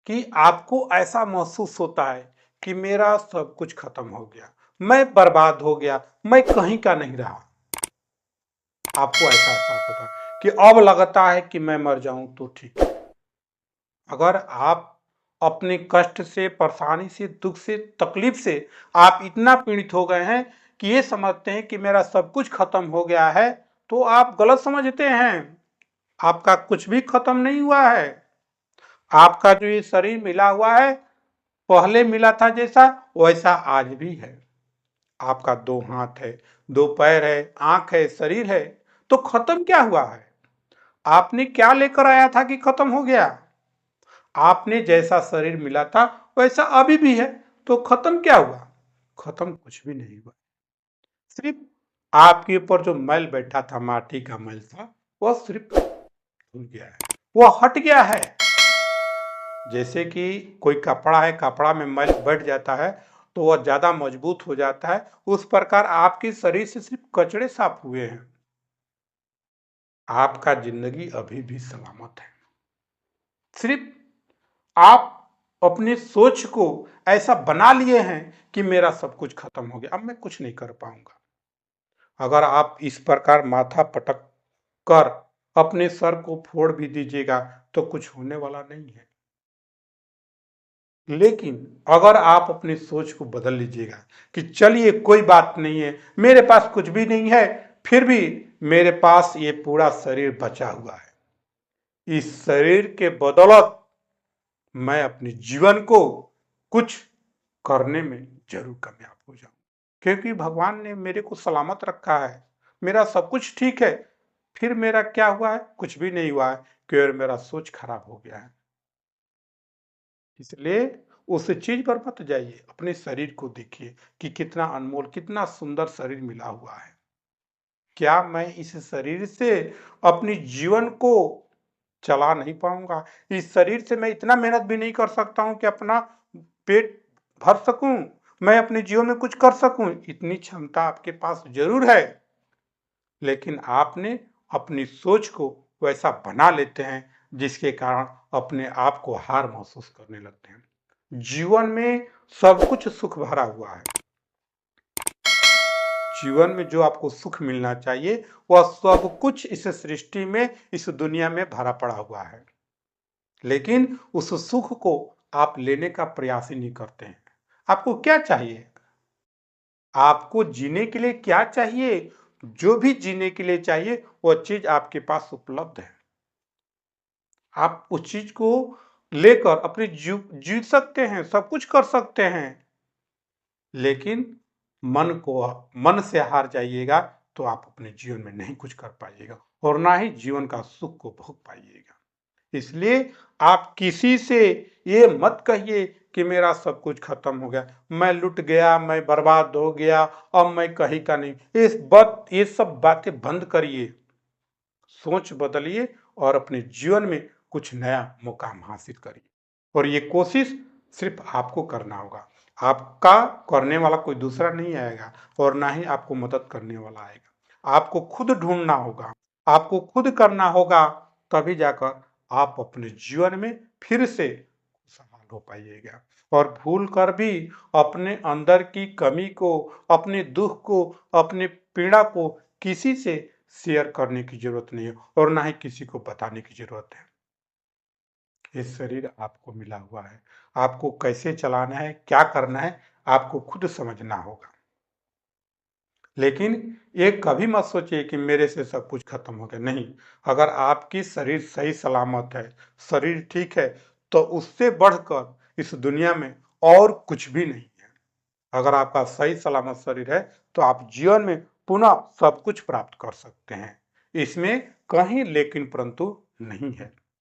कि आपको ऐसा महसूस होता है कि मेरा सब कुछ खत्म हो गया, मैं बर्बाद हो गया, मैं कहीं का नहीं रहा। आपको ऐसा एहसास होता है कि अब लगता है कि मैं मर जाऊं तो ठीक है। अगर आप अपने कष्ट से, परेशानी से, दुख से, तकलीफ से आप इतना पीड़ित हो गए हैं कि ये समझते हैं कि मेरा सब कुछ खत्म हो गया है, तो आप गलत समझते हैं। आपका कुछ भी खत्म नहीं हुआ है। आपका जो ये शरीर मिला हुआ है, पहले मिला था जैसा वैसा आज भी है। आपका 2 हाथ है, 2 पैर है, आंख है, शरीर है, तो खत्म क्या हुआ है? आपने क्या लेकर आया था कि खत्म हो गया? आपने जैसा शरीर मिला था वैसा अभी भी है, तो खत्म क्या हुआ? खत्म कुछ भी नहीं हुआ। सिर्फ आपके ऊपर जो मैल बैठा था, माटी का मैल था, वह सिर्फ धुल गया है, वह हट गया है। जैसे कि कोई कपड़ा है, कपड़ा में मैल बैठ जाता है तो वह ज्यादा मजबूत हो जाता है, उस प्रकार आपके शरीर से सिर्फ कचड़े साफ हुए हैं। आपका जिंदगी अभी भी सलामत है। सिर्फ आप अपनी सोच को ऐसा बना लिए हैं कि मेरा सब कुछ खत्म हो गया, अब मैं कुछ नहीं कर पाऊंगा। अगर आप इस प्रकार माथा पटक कर अपने सर को फोड़ भी दीजिएगा तो कुछ होने वाला नहीं है। लेकिन अगर आप अपनी सोच को बदल लीजिएगा कि चलिए कोई बात नहीं है, मेरे पास कुछ भी नहीं है, फिर भी मेरे पास ये पूरा शरीर बचा हुआ है, इस शरीर के बदौलत मैं अपने जीवन को कुछ करने में जरूर कामयाब हो जाऊं, क्योंकि भगवान ने मेरे को सलामत रखा है, मेरा सब कुछ ठीक है। फिर मेरा क्या हुआ है? कुछ भी नहीं हुआ है, केवल मेरा सोच खराब हो गया है। इसलिए उस चीज पर मत जाइए, अपने शरीर को देखिए कि कितना अनमोल, कितना सुंदर शरीर मिला हुआ है। क्या मैं इस शरीर से अपनी जीवन को चला नहीं पाऊंगा? इस शरीर से मैं इतना मेहनत भी नहीं कर सकता हूं कि अपना पेट भर सकूं, मैं अपने जीवन में कुछ कर सकूं? इतनी क्षमता आपके पास जरूर है, लेकिन आपने अपनी सोच को वैसा बना लेते हैं जिसके कारण अपने आप को हार महसूस करने लगते हैं। जीवन में सब कुछ सुख भरा हुआ है। जीवन में जो आपको सुख मिलना चाहिए वह सब कुछ इस सृष्टि में, इस दुनिया में भरा पड़ा हुआ है, लेकिन उस सुख को आप लेने का प्रयास ही नहीं करते हैं। आपको क्या चाहिए? आपको जीने के लिए क्या चाहिए? जो भी जीने के लिए चाहिए वह चीज आपके पास उपलब्ध है। आप उस चीज को लेकर अपने जी सकते हैं, सब कुछ कर सकते हैं, लेकिन मन से हार जाइएगा तो आप अपने जीवन में नहीं कुछ कर पाइएगा और ना ही जीवन का सुख को भोग पाइएगा। इसलिए आप किसी से ये मत कहिए कि मेरा सब कुछ खत्म हो गया, मैं लुट गया, मैं बर्बाद हो गया, अब मैं कहीं का नहीं। ये सब बातें बंद करिए, सोच बदलिए और अपने जीवन में कुछ नया मुकाम हासिल करिए। और ये कोशिश सिर्फ आपको करना होगा, आपका करने वाला कोई दूसरा नहीं आएगा और ना ही आपको मदद करने वाला आएगा। आपको खुद ढूंढना होगा, आपको खुद करना होगा, तभी जाकर आप अपने जीवन में फिर से खुशहाल हो पाइएगा। और भूल कर भी अपने अंदर की कमी को, अपने दुख को, अपने पीड़ा को किसी से शेयर करने की जरूरत नहीं है और ना ही किसी को बताने की जरूरत है। ये शरीर आपको मिला हुआ है, आपको कैसे चलाना है, क्या करना है, आपको खुद समझना होगा। लेकिन ये कभी मत सोचिए कि मेरे से सब कुछ खत्म हो गया, नहीं। अगर आपकी शरीर सही सलामत है, शरीर ठीक है, तो उससे बढ़कर इस दुनिया में और कुछ भी नहीं है। अगर आपका सही सलामत शरीर है तो आप जीवन में पुनः सब कुछ प्राप्त कर सकते हैं, इसमें कहीं लेकिन परंतु नहीं है।